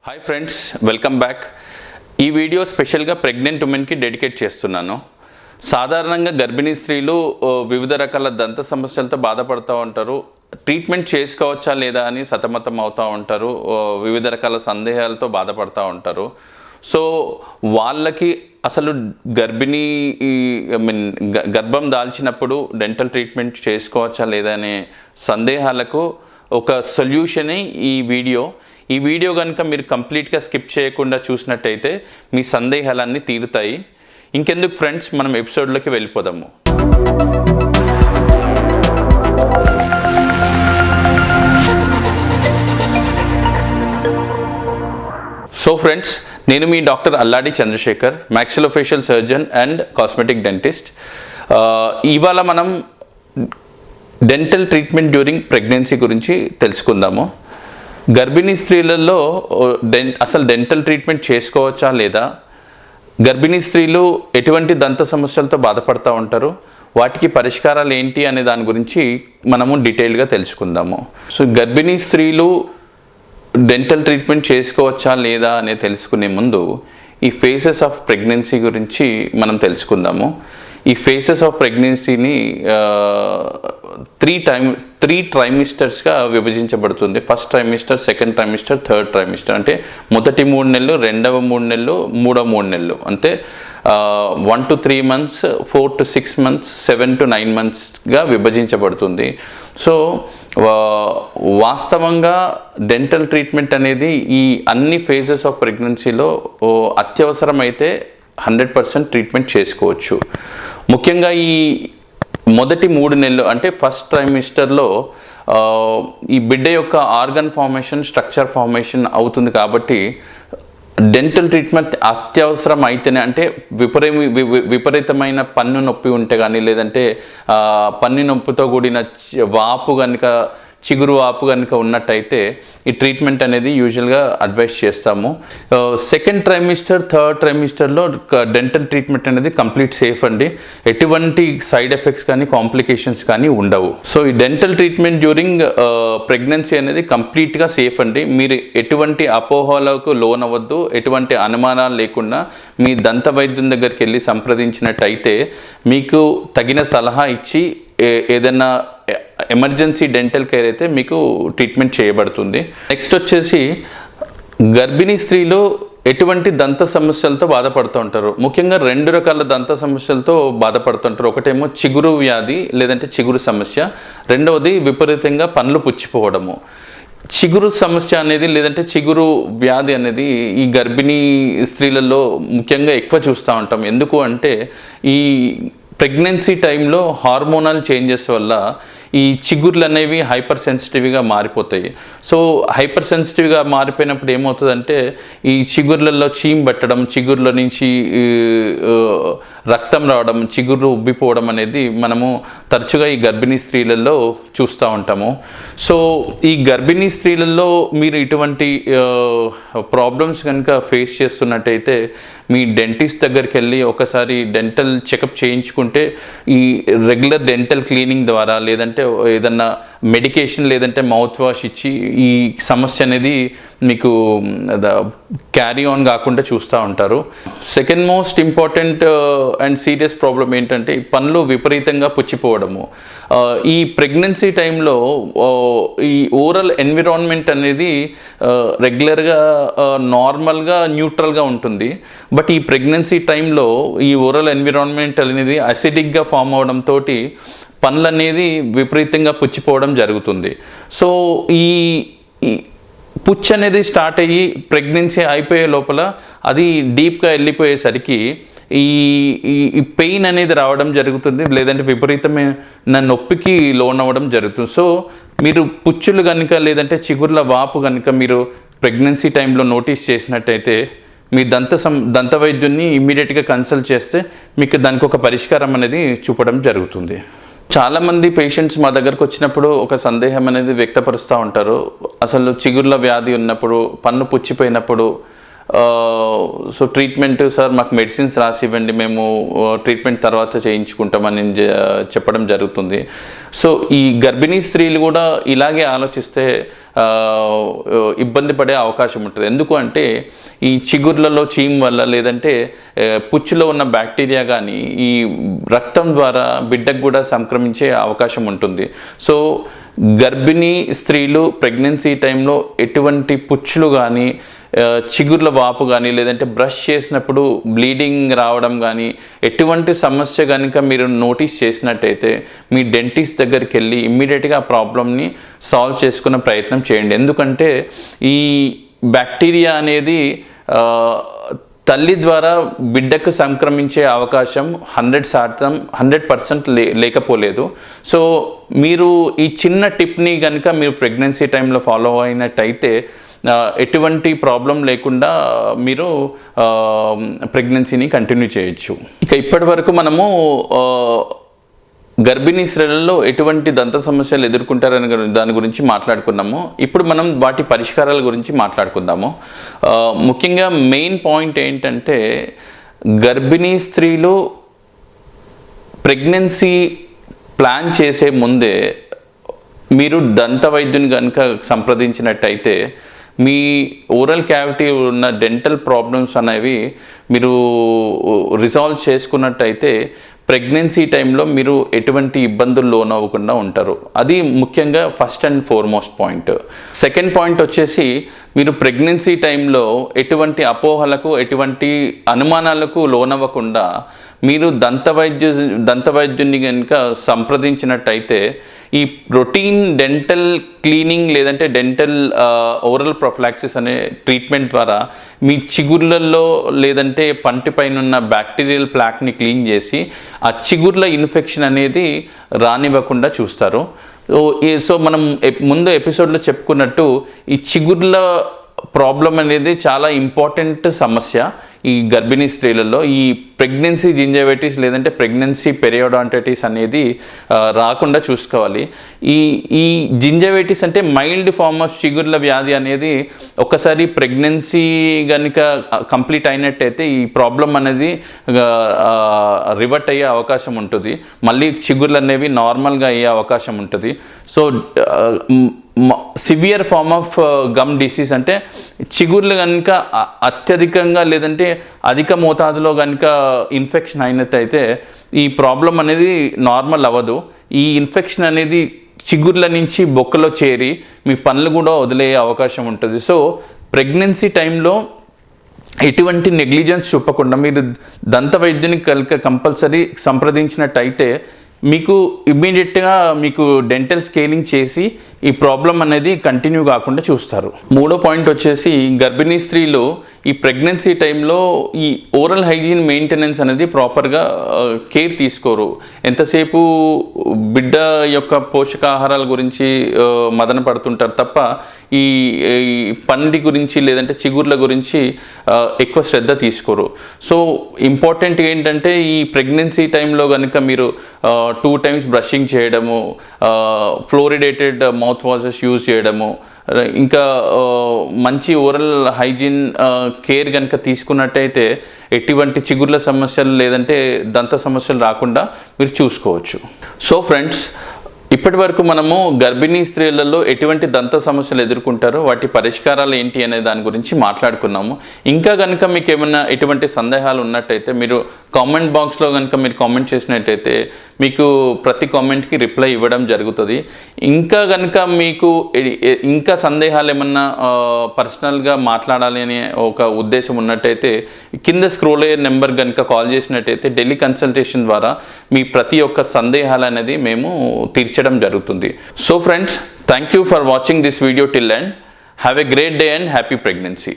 Hi friends, welcome back. ఈ video స్పెషల్గా pregnant ఉమెన్కి డెడికేట్ చేస్తున్నాను. సాధారణంగా గర్భిణీ స్త్రీలు వివిధ రకాల దంత సమస్యలతో బాధపడుతూ ఉంటారు. ట్రీట్మెంట్ చేసుకోవచ్చా లేదా అని సతమతం అవుతూ ఉంటారు. వివిధ రకాల సందేహాలతో బాధపడుతూ ఉంటారు. సో వాళ్ళకి అసలు గర్భం దాల్చినప్పుడు డెంటల్ ట్రీట్మెంట్ చేసుకోవచ్చా లేదా అనే సందేహాలకు ఒక సొల్యూషనే ఈ వీడియో కనుక మీరు కంప్లీట్గా స్కిప్ చేయకుండా చూసినట్టయితే మీ సందేహాలన్నీ తీరుతాయి. ఇంకెందుకు ఫ్రెండ్స్, మనం ఎపిసోడ్లోకి వెళ్ళిపోదాము. సో ఫ్రెండ్స్, నేను మీ doctor Alladi Chandrasekhar, maxillofacial surgeon and cosmetic dentist. ఇవాళ మనం డెంటల్ ట్రీట్మెంట్ డ్యూరింగ్ ప్రెగ్నెన్సీ గురించి తెలుసుకుందాము. గర్భిణీ స్త్రీలలో అసలు డెంటల్ ట్రీట్మెంట్ చేసుకోవచ్చా లేదా, గర్భిణీ స్త్రీలు ఎటువంటి దంత సమస్యలతో బాధపడుతూ ఉంటారు, వాటికి పరిష్కారాలు ఏంటి అనే దాని గురించి మనము డీటెయిల్గా తెలుసుకుందాము. సో గర్భిణీ స్త్రీలు డెంటల్ ట్రీట్మెంట్ చేసుకోవచ్చా లేదా అనే తెలుసుకునే ముందు ఈ ఫేసెస్ ఆఫ్ ప్రెగ్నెన్సీ గురించి మనం తెలుసుకుందాము. ఈ ఫేసెస్ ఆఫ్ ప్రెగ్నెన్సీని త్రీ ట్రైమిస్టర్స్గా విభజించబడుతుంది. First trimester, second trimester, third trimester. అంటే మొదటి 3 నెలలు, రెండవ 3 నెలలు, మూడవ 3 నెలలు. అంటే 1 to 3 months, 4 to 6 months, 7 to 9 monthsగా విభజించబడుతుంది. సో వాస్తవంగా డెంటల్ ట్రీట్మెంట్ అనేది ఈ అన్ని ఫేజెస్ ఆఫ్ ప్రెగ్నెన్సీలో అత్యవసరమైతే 100% ట్రీట్మెంట్ చేసుకోవచ్చు. ముఖ్యంగా ఈ మొదటి 3 నెలలు అంటే ఫస్ట్ ట్రైమిస్టర్లో ఈ బిడ్డ యొక్క ఆర్గన్ ఫార్మేషన్, స్ట్రక్చర్ ఫార్మేషన్ అవుతుంది. కాబట్టి డెంటల్ ట్రీట్మెంట్ అత్యవసరం అయితేనే, అంటే విపరీతమైన పన్ను నొప్పి ఉంటే కానీ, లేదంటే పన్ను నొప్పితో కూడిన వాపు కనుక, చిగురు వాపు కనుక ఉన్నట్టయితే ఈ ట్రీట్మెంట్ అనేది యూజువల్గా అడ్వైస్ చేస్తాము. సెకండ్ ట్రైమిస్టర్, థర్డ్ ట్రైమిస్టర్లో డెంటల్ ట్రీట్మెంట్ అనేది కంప్లీట్ సేఫ్ అండి. ఎటువంటి సైడ్ ఎఫెక్ట్స్ కానీ, కాంప్లికేషన్స్ కానీ ఉండవు. సో ఈ డెంటల్ ట్రీట్మెంట్ డ్యూరింగ్ ప్రెగ్నెన్సీ అనేది కంప్లీట్గా సేఫ్ అండి. మీరు ఎటువంటి అపోహలకు లోనవద్దు. ఎటువంటి అనుమానాలు లేకుండా మీ దంత వైద్యం దగ్గరికి వెళ్ళి సంప్రదించినట్టయితే మీకు తగిన సలహా ఇచ్చి ఏదైనా ఎమర్జెన్సీ డెంటల్ కేర్ అయితే మీకు ట్రీట్మెంట్ చేయబడుతుంది. నెక్స్ట్ వచ్చేసి గర్భిణీ స్త్రీలు ఎటువంటి దంత సమస్యలతో బాధపడుతూ ఉంటారు. ముఖ్యంగా 2 రకాల దంత సమస్యలతో బాధపడుతుంటారు. ఒకటేమో చిగురు వ్యాధి లేదంటే చిగురు సమస్య, రెండవది విపరీతంగా పళ్ళు పుచ్చిపోవడము. చిగురు సమస్య అనేది లేదంటే చిగురు వ్యాధి అనేది ఈ గర్భిణీ స్త్రీలలో ముఖ్యంగా ఎక్కువ చూస్తూ ఉంటాం. ఎందుకు అంటే ఈ ప్రెగ్నెన్సీ టైంలో హార్మోనల్ చేంజెస్ వల్ల ఈ చిగుర్లు అనేవి హైపర్ సెన్సిటివ్గా మారిపోతాయి. సో హైపర్ సెన్సిటివ్గా మారిపోయినప్పుడు ఏమవుతుందంటే ఈ చిగుర్లలో చీమ్ పట్టడం, చిగుర్ల నుంచి రక్తం రావడం, చిగురు ఉబ్బిపోవడం అనేది మనము తరచుగా ఈ గర్భిణీ స్త్రీలలో చూస్తూ ఉంటాము. సో ఈ గర్భిణీ స్త్రీలలో మీరు ఇటువంటి ప్రాబ్లమ్స్ కనుక ఫేస్ చేస్తున్నట్టయితే మీ డెంటిస్ట్ దగ్గరికి వెళ్ళి ఒకసారి డెంటల్ చెకప్ చేయించుకుంటే ఈ రెగ్యులర్ డెంటల్ క్లీనింగ్ ద్వారా, లేదంటే ఏదన్నా మెడికేషన్ లేదంటే మౌత్ వాష్ ఇచ్చి ఈ సమస్య అనేది మీకు క్యారీ ఆన్ కాకుండా చూస్తూ ఉంటారు. Second most important and serious problem ఏంటంటే పళ్ళు విపరీతంగా పుచ్చిపోవడము. ఈ ప్రెగ్నెన్సీ టైంలో ఈ ఓరల్ ఎన్విరాన్మెంట్ అనేది రెగ్యులర్గా నార్మల్గా న్యూట్రల్గా ఉంటుంది. బట్ ఈ ప్రెగ్నెన్సీ టైంలో ఈ ఓరల్ ఎన్విరాన్మెంట్ అనేది అసిడిక్గా ఫామ్ అవడంతో పళ్ళు అనేది విపరీతంగా పుచ్చిపోవడం జరుగుతుంది. సో ఈ పుచ్చు అనేది స్టార్ట్ అయ్యి ప్రెగ్నెన్సీ అయిపోయే లోపల అది డీప్గా వెళ్ళిపోయేసరికి ఈ పెయిన్ అనేది రావడం జరుగుతుంది, లేదంటే విపరీతమైన నొప్పికి లోనవ్వడం జరుగుతుంది. సో మీరు పుచ్చులు కనుక లేదంటే చిగుర్ల వాపు కనుక మీరు ప్రెగ్నెన్సీ టైంలో నోటీస్ చేసినట్టయితే మీ దంత వైద్యుని ఇమ్మీడియట్గా కన్సల్ట్ చేస్తే మీకు దానికి ఒక పరిష్కారం అనేది చూపడం జరుగుతుంది. చాలామంది పేషెంట్స్ మా దగ్గరకు వచ్చినప్పుడు ఒక సందేహం అనేది వ్యక్తపరుస్తూ ఉంటారు. అసలు చిగుర్ల వ్యాధి ఉన్నప్పుడు, పన్ను పుచ్చిపోయినప్పుడు సో ట్రీట్మెంట్ సార్ మాకు మెడిసిన్స్ రాసి ఇవ్వండి, మేము ట్రీట్మెంట్ తర్వాత చేయించుకుంటామని చెప్పడం జరుగుతుంది. సో ఈ గర్భిణీ స్త్రీలు కూడా ఇలాగే ఆలోచిస్తే ఇబ్బంది పడే అవకాశం ఉంటుంది. ఎందుకు అంటే ఈ చిగుర్లలో చీమ్ వల్ల లేదంటే పుచ్చులో ఉన్న బ్యాక్టీరియా కానీ ఈ రక్తం ద్వారా బిడ్డకు కూడా సంక్రమించే అవకాశం ఉంటుంది. సో గర్భిణీ స్త్రీలు ప్రెగ్నెన్సీ టైంలో ఎటువంటి పుచ్చులు కానీ చిగుర్ల వాపు కానీ లేదంటే బ్రష్ చేసినప్పుడు బ్లీడింగ్ రావడం కానీ ఎటువంటి సమస్య కనుక మీరు నోటీస్ చేసినట్టయితే మీ డెంటిస్ట్ దగ్గరికి వెళ్ళి ఇమ్మీడియట్గా ఆ ప్రాబ్లమ్ని సాల్వ్ చేసుకునే ప్రయత్నం చేయండి. ఎందుకంటే ఈ బ్యాక్టీరియా అనేది తల్లి ద్వారా బిడ్డకు సంక్రమించే అవకాశం 100% లేకపోలేదు. సో మీరు ఈ చిన్న టిప్ని కనుక మీరు ప్రెగ్నెన్సీ టైంలో ఫాలో అయినట్టయితే ఎటువంటి ప్రాబ్లం లేకుండా మీరు ప్రెగ్నెన్సీని కంటిన్యూ చేయొచ్చు. ఇక ఇప్పటి వరకు మనము గర్భిణీ స్త్రీలలో ఎటువంటి దంత సమస్యలు ఎదుర్కొంటారని దాని గురించి మాట్లాడుకున్నాము. ఇప్పుడు మనం వాటి పరిష్కారాల గురించి మాట్లాడుకుందాము. ముఖ్యంగా మెయిన్ పాయింట్ ఏంటంటే గర్భిణీ స్త్రీలు ప్రెగ్నెన్సీ ప్లాన్ చేసే ముందే మీరు దంత వైద్యుని కనుక సంప్రదించినట్టయితే మీ ఓరల్ క్యావిటీ ఉన్న డెంటల్ ప్రాబ్లమ్స్ అనేవి మీరు రిజాల్వ్ చేసుకున్నట్టయితే ప్రెగ్నెన్సీ టైంలో మీరు ఎటువంటి ఇబ్బందులు లోనవ్వకుండా ఉంటారు. అది ముఖ్యంగా first and foremost point. Second point వచ్చేసి మీరు ప్రెగ్నెన్సీ టైంలో ఎటువంటి అపోహలకు ఎటువంటి అనుమానాలకు లోనవ్వకుండా మీరు దంతవైద్యుని కనుక సంప్రదించినట్టయితే ఈ రొటీన్ డెంటల్ క్లీనింగ్ లేదంటే డెంటల్ ఓరల్ ప్రొఫిలాక్సిస్ అనే ట్రీట్మెంట్ ద్వారా మీ చిగుర్లలో లేదంటే పంటిపైన ఉన్న బ్యాక్టీరియల్ ప్లాక్ని క్లీన్ చేసి ఆ చిగుర్ల ఇన్ఫెక్షన్ అనేది రానివ్వకుండా చూస్తారు. సో మనం ముందు ఎపిసోడ్లో చెప్పుకున్నట్టు ఈ చిగుర్ల ప్రాబ్లం అనేది చాలా ఇంపార్టెంట్ సమస్య ఈ గర్భిణీ స్త్రీలలో. ఈ ప్రెగ్నెన్సీ జింజైవిటిస్ లేదంటే ప్రెగ్నెన్సీ పెరియోడాంటైటిస్ అనేది రాకుండా చూసుకోవాలి. ఈ జింజైవిటిస్ అంటే మైల్డ్ ఫార్మ్ ఆఫ్ చిగుర్ల వ్యాధి అనేది ఒకసారి ప్రెగ్నెన్సీ కనుక కంప్లీట్ అయినట్టయితే ఈ ప్రాబ్లం అనేది రివర్ట్ అయ్యే అవకాశం ఉంటుంది. మళ్ళీ చిగుర్లు అనేవి నార్మల్గా అయ్యే అవకాశం ఉంటుంది. So severe form of gum disease అంటే చిగుర్లు కనుక అత్యధికంగా లేదంటే అధిక మోతాదులో కనుక ఇన్ఫెక్షన్ అయినట్టయితే ఈ ప్రాబ్లం అనేది నార్మల్ అవ్వదు. ఈ ఇన్ఫెక్షన్ అనేది చిగుర్ల నుంచి బొక్కలో చేరి మీ పనులు కూడా వదిలేయే అవకాశం ఉంటుంది. సో ప్రెగ్నెన్సీ టైంలో ఎటువంటి నెగ్లిజెన్స్ చూపకుండా మీరు దంత వైద్యుని కంపల్సరీ సంప్రదించినట్టయితే మీకు ఇమ్మీడియట్గా మీకు డెంటల్ స్కేలింగ్ చేసి ఈ ప్రాబ్లం అనేది కంటిన్యూ కాకుండా చూస్తారు. మూడో పాయింట్ వచ్చేసి గర్భిణీ స్త్రీలు ఈ ప్రెగ్నెన్సీ టైంలో ఈ ఓరల్ హైజీన్ మెయింటెనెన్స్ అనేది ప్రాపర్గా కేర్ తీసుకోరు. ఎంతసేపు బిడ్డ యొక్క పోషకాహారాల గురించి మదన పడుతుంటారు తప్ప ఈ పండి గురించి లేదంటే చిగుర్ల గురించి ఎక్కువ శ్రద్ధ తీసుకోరు. సో ఇంపార్టెంట్ ఏంటంటే ఈ ప్రెగ్నెన్సీ టైంలో కనుక మీరు 2 times బ్రషింగ్ చేయడము, ఫ్లోరిడేటెడ్ మౌత్ వాషెస్ యూజ్ చేయడము, ఇంకా మంచి ఓరల్ హైజీన్ కేర్ కనుక తీసుకున్నట్టయితే ఎటువంటి చిగుర్ల సమస్యలు లేదంటే దంత సమస్యలు రాకుండా మీరు చూసుకోవచ్చు. సో ఫ్రెండ్స్, ఇప్పటి వరకు మనము గర్భిణీ స్త్రీలలో ఎటువంటి దంత సమస్యలు ఎదుర్కొంటారో వాటి పరిష్కారాలు ఏంటి అనే దాని గురించి మాట్లాడుకున్నాము. ఇంకా కనుక మీకు ఏమైనా ఎటువంటి సందేహాలు ఉన్నట్టయితే మీరు కామెంట్ బాక్స్లో కనుక మీరు కామెంట్ చేసినట్టయితే మీకు ప్రతి కామెంట్కి రిప్లై ఇవ్వడం జరుగుతుంది. ఇంకా కనుక మీకు ఇంకా సందేహాలు ఏమన్నా పర్సనల్గా మాట్లాడాలి అనే ఒక ఉద్దేశం ఉన్నట్టయితే కింద స్క్రోల్ అయ్యే నెంబర్ కనుక కాల్ చేసినట్టయితే ఢిల్లీ కన్సల్టేషన్ ద్వారా మీ ప్రతి ఒక్క సందేహాలు అనేది మేము తీర్చడం జరుగుతుంది. So friends, thank you for watching this video till end. Have a great day and happy pregnancy.